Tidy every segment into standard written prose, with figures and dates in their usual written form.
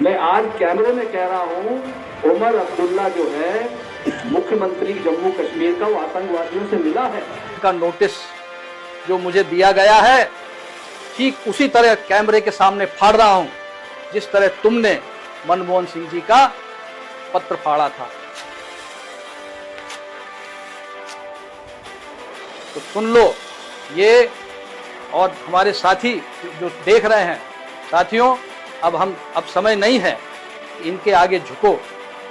मैं आज कैमरे में कह रहा हूं, उमर अब्दुल्ला जो है मुख्यमंत्री जम्मू कश्मीर का, वो आतंकवादियों से मिला है। का नोटिस जो मुझे दिया गया है ठीक उसी तरह कैमरे के सामने फाड़ रहा हूं जिस तरह तुमने मनमोहन सिंह जी का पत्र फाड़ा था। तो सुन लो ये, और हमारे साथी जो देख रहे हैं, साथियों अब समय नहीं है कि इनके आगे झुको,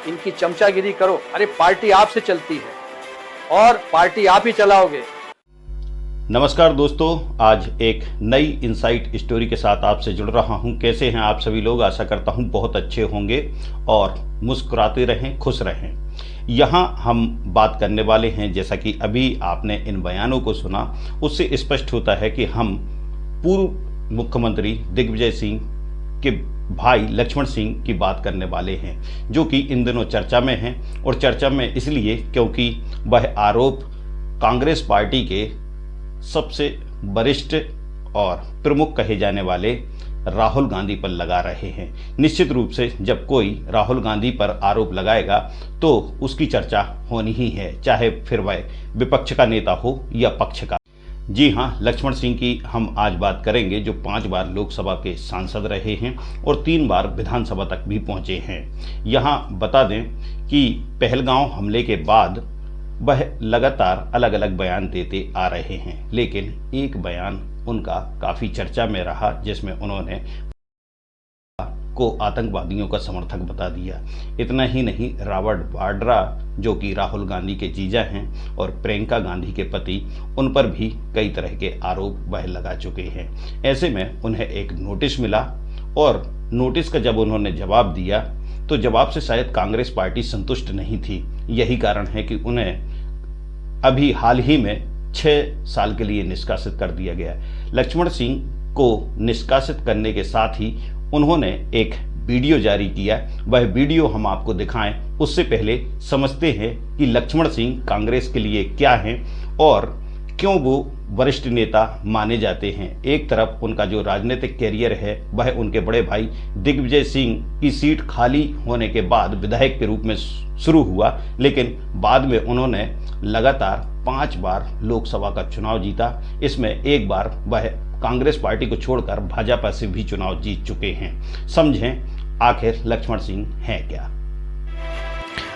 इनकी चमचागिरी करो। अरे पार्टी आपसे चलती है और पार्टी आप ही चलाओगे। नमस्कार दोस्तों, आज एक नई इनसाइट स्टोरी के साथ आपसे जुड़ रहा हूं। कैसे हैं आप सभी लोग? आशा करता हूं बहुत अच्छे होंगे और मुस्कुराते रहें, खुश रहें। यहाँ हम बात करने वाले हैं, जैसा कि अभी आपने इन बयानों को सुना, उससे स्पष्ट होता है कि हम पूर्व मुख्यमंत्री दिग्विजय सिंह के भाई लक्ष्मण सिंह की बात करने वाले हैं, जो कि इन दिनों चर्चा में हैं। और चर्चा में इसलिए क्योंकि वह आरोप कांग्रेस पार्टी के सबसे वरिष्ठ और प्रमुख कहे जाने वाले राहुल गांधी पर लगा रहे हैं। निश्चित रूप से जब कोई राहुल गांधी पर आरोप लगाएगा तो उसकी चर्चा होनी ही है, चाहे फिर वह विपक्ष का नेता हो या पक्ष का। जी हाँ, लक्ष्मण सिंह की हम आज बात करेंगे, जो 5 बार लोकसभा के सांसद रहे हैं और 3 बार विधानसभा तक भी पहुंचे हैं। यहाँ बता दें कि पहलगांव हमले के बाद वह लगातार अलग अलग बयान देते आ रहे हैं, लेकिन एक बयान उनका काफ़ी चर्चा में रहा जिसमें उन्होंने को आतंकवादियों का समर्थक बता दिया। इतना ही नहीं, रॉबर्ट वाड्रा जो कि राहुल गांधी के जीजा हैं और प्रियंका गांधी के पति, उन पर भी कई तरह के आरोप वह लगा चुके हैं। ऐसे में उन्हें एक नोटिस मिला और नोटिस का जब उन्होंने जवाब दिया तो जवाब से शायद कांग्रेस पार्टी संतुष्ट नहीं थी। यही कारण है कि उन्हें अभी हाल ही में 6 साल के लिए निष्कासित कर दिया गया। लक्ष्मण सिंह को निष्कासित करने के साथ ही उन्होंने एक वीडियो जारी किया। वह वीडियो हम आपको दिखाएं, उससे पहले समझते हैं कि लक्ष्मण सिंह कांग्रेस के लिए क्या हैं और क्यों वो वरिष्ठ नेता माने जाते हैं। एक तरफ उनका जो राजनीतिक कैरियर है वह उनके बड़े भाई दिग्विजय सिंह की सीट खाली होने के बाद विधायक के रूप में शुरू हुआ, लेकिन बाद में उन्होंने लगातार 5 बार लोकसभा का चुनाव जीता। इसमें एक बार वह कांग्रेस पार्टी को छोड़कर भाजपा से भी चुनाव जीत चुके हैं। समझें आखिर लक्ष्मण सिंह हैं क्या।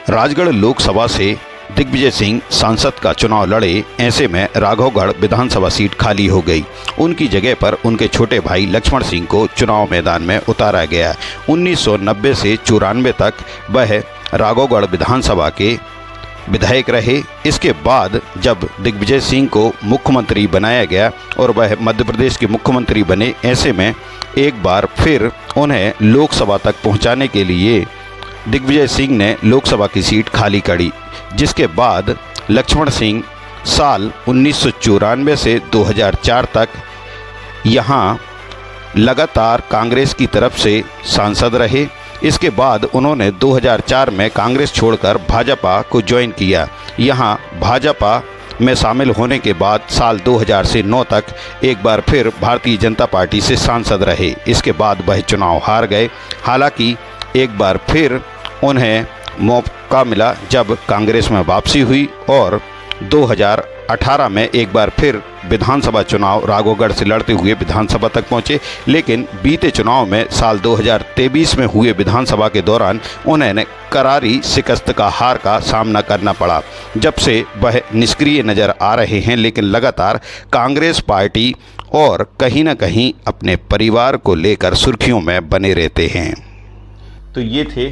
राजगढ़ लोकसभा से दिग्विजय सिंह सांसद का चुनाव लड़े, ऐसे में राघवगढ़ विधानसभा सीट खाली हो गई। उनकी जगह पर उनके छोटे भाई लक्ष्मण सिंह को चुनाव मैदान में उतारा गया। 1990 से 94 तक वह राघवगढ़ विधानसभा के विधायक रहे। इसके बाद जब दिग्विजय सिंह को मुख्यमंत्री बनाया गया और वह मध्य प्रदेश के मुख्यमंत्री बने, ऐसे में एक बार फिर उन्हें लोकसभा तक पहुंचाने के लिए दिग्विजय सिंह ने लोकसभा की सीट खाली करी, जिसके बाद लक्ष्मण सिंह साल 1994 से 2004 तक यहाँ लगातार कांग्रेस की तरफ से सांसद रहे। इसके बाद उन्होंने 2004 में कांग्रेस छोड़कर भाजपा को ज्वाइन किया। यहाँ भाजपा में शामिल होने के बाद साल 2000 से 9 तक एक बार फिर भारतीय जनता पार्टी से सांसद रहे। इसके बाद वह चुनाव हार गए। हालांकि एक बार फिर उन्हें मौका मिला जब कांग्रेस में वापसी हुई और 2018 में एक बार फिर विधानसभा चुनाव राघवगढ़ से लड़ते हुए विधानसभा तक पहुंचे। लेकिन बीते चुनाव में साल 2023 में हुए विधानसभा के दौरान उन्हें करारी शिकस्त का हार का सामना करना पड़ा। जब से वह निष्क्रिय नज़र आ रहे हैं, लेकिन लगातार कांग्रेस पार्टी और कहीं ना कहीं अपने परिवार को लेकर सुर्खियों में बने रहते हैं। तो ये थे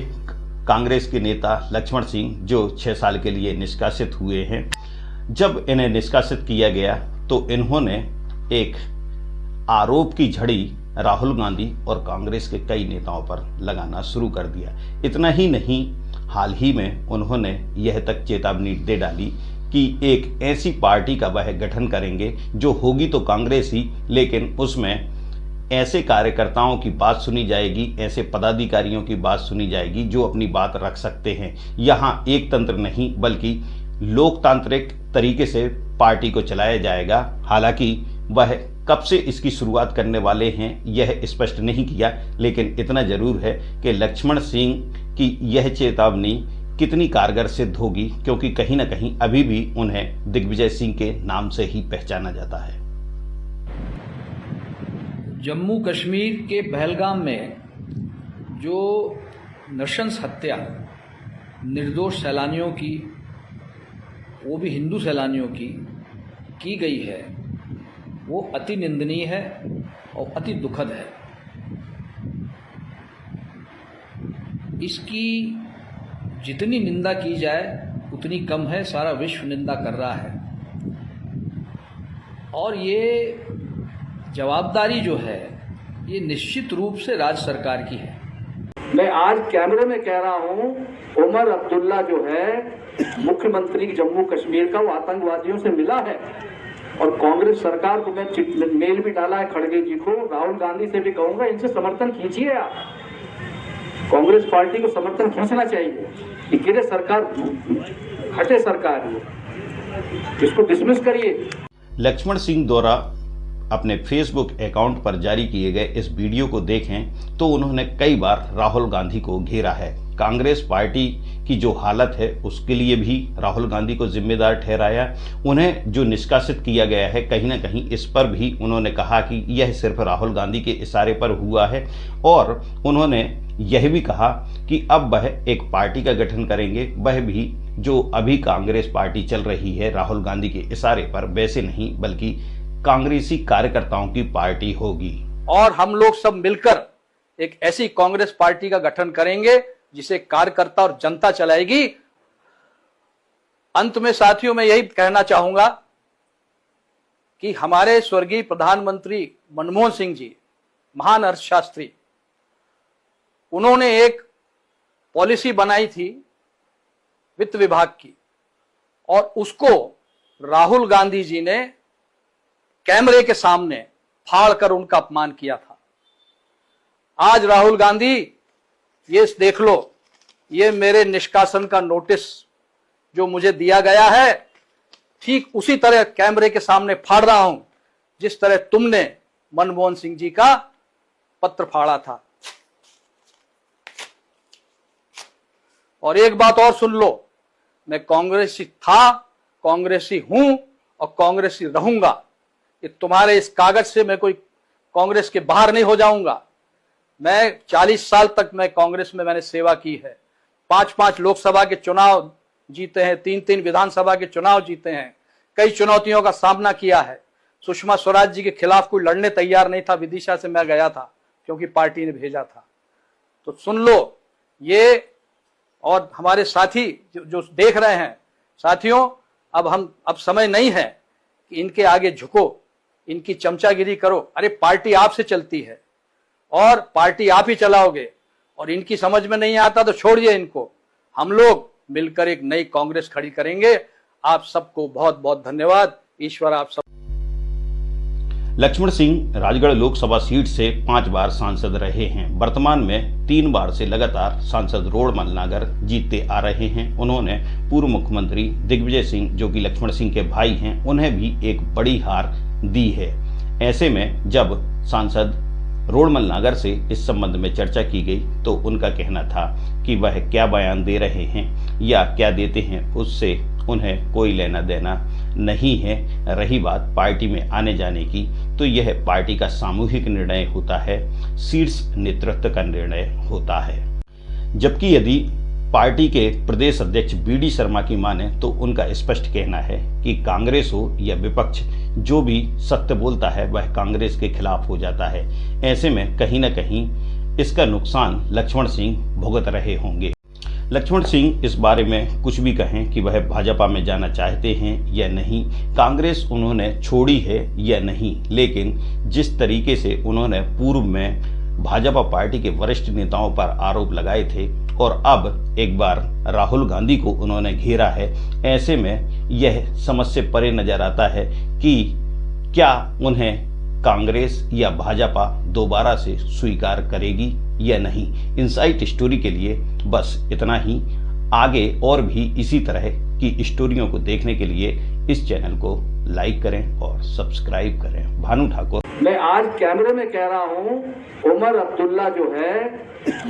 कांग्रेस के नेता लक्ष्मण सिंह, जो 6 साल के लिए निष्कासित हुए हैं। जब इन्हें निष्कासित किया गया तो इन्होंने एक आरोप की झड़ी राहुल गांधी और कांग्रेस के कई नेताओं पर लगाना शुरू कर दिया। इतना ही नहीं, हाल ही में उन्होंने यह तक चेतावनी दे डाली कि एक ऐसी पार्टी का वह गठन करेंगे जो होगी तो कांग्रेस ही, लेकिन उसमें ऐसे कार्यकर्ताओं की बात सुनी जाएगी, ऐसे पदाधिकारियों की बात सुनी जाएगी जो अपनी बात रख सकते हैं। यहाँ एक तंत्र नहीं बल्कि लोकतांत्रिक तरीके से पार्टी को चलाया जाएगा। हालांकि वह कब से इसकी शुरुआत करने वाले हैं यह स्पष्ट नहीं किया, लेकिन इतना जरूर है कि लक्ष्मण सिंह की यह चेतावनी कितनी कारगर सिद्ध होगी, क्योंकि कहीं ना कहीं अभी भी उन्हें दिग्विजय सिंह के नाम से ही पहचाना जाता है। जम्मू कश्मीर के पहलगाम में जो नृशंस हत्या निर्दोष सैलानियों की, वो भी हिंदू सैलानियों की गई है, वो अति निंदनीय है और अति दुखद है। इसकी जितनी निंदा की जाए उतनी कम है। सारा विश्व निंदा कर रहा है और ये जवाबदारी जो है ये निश्चित रूप से राज्य सरकार की है। मैं आज कैमरे में कह रहा हूं, उमर अब्दुल्ला जो है मुख्यमंत्री जम्मू कश्मीर का, वो आतंकवादियों से मिला है। और कांग्रेस सरकार को मैं मेल भी डाला है खड़गे जी को, राहुल गांधी से भी कहूंगा इनसे समर्थन खींचिए। आप कांग्रेस पार्टी को समर्थन खींचना चाहिए कि गिरे सरकार, हटे सरकार, इसको डिसमिस करिए। लक्ष्मण सिंह द्वारा अपने फेसबुक अकाउंट पर जारी किए गए इस वीडियो को देखें तो उन्होंने कई बार राहुल गांधी को घेरा है। कांग्रेस पार्टी की जो हालत है उसके लिए भी राहुल गांधी को जिम्मेदार ठहराया। उन्हें जो निष्कासित किया गया है, कहीं ना कहीं इस पर भी उन्होंने कहा कि यह सिर्फ राहुल गांधी के इशारे पर हुआ है। और उन्होंने यह भी कहा कि अब वह एक पार्टी का गठन करेंगे, वह भी जो अभी कांग्रेस पार्टी चल रही है राहुल गांधी के इशारे पर, वैसे नहीं बल्कि कांग्रेसी कार्यकर्ताओं की पार्टी होगी। और हम लोग सब मिलकर एक ऐसी कांग्रेस पार्टी का गठन करेंगे जिसे कार्यकर्ता और जनता चलाएगी। अंत में साथियों मैं यही कहना चाहूंगा कि हमारे स्वर्गीय प्रधानमंत्री मनमोहन सिंह जी, महान अर्थशास्त्री, उन्होंने एक पॉलिसी बनाई थी वित्त विभाग की और उसको राहुल गांधी जी ने कैमरे के सामने फाड़कर उनका अपमान किया था। आज राहुल गांधी, ये देख लो, ये मेरे निष्कासन का नोटिस जो मुझे दिया गया है, ठीक उसी तरह कैमरे के सामने फाड़ रहा हूं जिस तरह तुमने मनमोहन सिंह जी का पत्र फाड़ा था। और एक बात और सुन लो, मैं कांग्रेसी था, कांग्रेसी हूं और कांग्रेसी रहूंगा। ये तुम्हारे इस कागज से मैं कोई कांग्रेस के बाहर नहीं हो जाऊंगा। मैं 40 साल तक मैं कांग्रेस में मैंने सेवा की है। 5-5 लोकसभा के चुनाव जीते हैं, 3-3 विधानसभा के चुनाव जीते हैं, कई चुनौतियों का सामना किया है। सुषमा स्वराज जी के खिलाफ कोई लड़ने तैयार नहीं था, विदिशा से मैं गया था क्योंकि पार्टी ने भेजा था। तो सुन लो ये, और हमारे साथी जो देख रहे हैं, साथियों अब समय नहीं है कि इनके आगे झुको, इनकी चमचागिरी करो। अरे पार्टी आपसे चलती है और पार्टी आप ही चलाओगे, और इनकी समझ में नहीं आता तो छोड़िए इनको। हम लोग मिलकर एक नई कांग्रेस खड़ी करेंगे। आप सबको बहुत बहुत धन्यवाद। ईश्वर आप सब। लक्ष्मण सिंह राजगढ़ लोकसभा सीट से 5 बार सांसद रहे हैं। वर्तमान में 3 बार से लगातार सांसद रोड मलनागर जीतते आ रहे हैं। उन्होंने पूर्व मुख्यमंत्री दिग्विजय सिंह, जो कि लक्ष्मण सिंह के भाई हैं, उन्हें भी एक बड़ी हार दी है। ऐसे में जब सांसद रोड मलनागर से इस संबंध में चर्चा की गई तो उनका कहना था कि वह क्या बयान दे रहे हैं या क्या देते हैं उससे उन्हें कोई लेना देना नहीं है। रही बात पार्टी में आने जाने की, तो यह पार्टी का सामूहिक निर्णय होता है, शीर्ष नेतृत्व का निर्णय होता है। जबकि यदि पार्टी के प्रदेश अध्यक्ष बीडी शर्मा की माने तो उनका स्पष्ट कहना है कि कांग्रेस हो या विपक्ष, जो भी सत्य बोलता है वह कांग्रेस के खिलाफ हो जाता है। ऐसे में कहीं न कहीं इसका नुकसान लक्ष्मण सिंह भुगत रहे होंगे। लक्ष्मण सिंह इस बारे में कुछ भी कहें कि वह भाजपा में जाना चाहते हैं या नहीं, कांग्रेस उन्होंने छोड़ी है या नहीं, लेकिन जिस तरीके से उन्होंने पूर्व में भाजपा पार्टी के वरिष्ठ नेताओं पर आरोप लगाए थे और अब एक बार राहुल गांधी को उन्होंने घेरा है, ऐसे में यह समझ से परे नजर आता है कि क्या उन्हें कांग्रेस या भाजपा दोबारा से स्वीकार करेगी या नहीं। इनसाइट स्टोरी के लिए बस इतना ही। आगे और भी इसी तरह की स्टोरियों को देखने के लिए इस चैनल को लाइक करें और सब्सक्राइब करें। भानु ठाकुर। मैं आज कैमरे में कह रहा हूं, उमर अब्दुल्ला जो है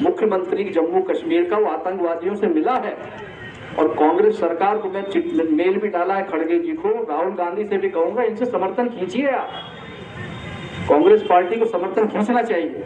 मुख्यमंत्री जम्मू कश्मीर का, वो आतंकवादियों से मिला है। और कांग्रेस सरकार को मैं मेल भी डाला है खड़गे जी को, राहुल गांधी से भी कहूंगा इनसे समर्थन खींचिए। आप कांग्रेस पार्टी को समर्थन खींचना चाहिए।